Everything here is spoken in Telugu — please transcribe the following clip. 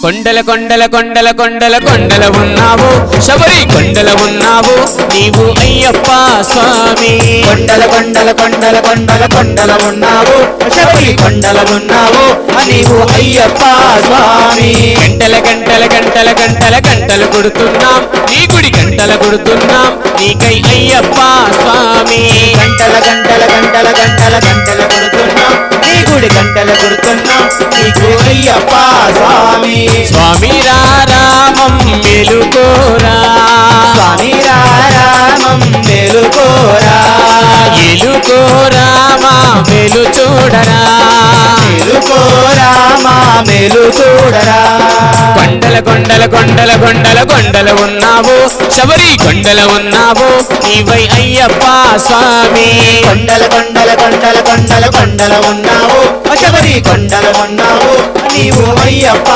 కొండల కొండల కొండల కొండల కొండల ఉన్నావు శబరి కొండల ఉన్నావు నీవు అయ్యప్ప స్వామి కొండల కొండల కొండల కొండల కొండల ఉన్నావు శబరి కొండల ఉన్నావు నీవు అయ్యప్ప స్వామి గంటల గంటల గంటల గంటల గంటలు కొడుతున్నాం నీ గుడి గంటల కొడుతున్నాం నీకై అయ్యప్ప స్వామి గంటల గంటల గంటల గంటల గంటల కొడుతున్నాం నీ గుడి గంటల కొడుతున్నాం నీకు అయ్యప్ప స్వామి స్వామి రామం మెలుకోరా స్వామి రామం మెలుకోరా ఎలుకోరా మా మెలు చూడరా మెలుకోరా మా మెలు చూడరా కొండల కొండల కొండల కొండల కొండల ఉన్నావు శబరి కొండల ఉన్నావు నీవై అయ్యప్ప స్వామి కొండల కొండల కొండల కొండల కొండల ఉన్నావు శబరి కొండల ఉన్నావు నీవు అయ్యప్ప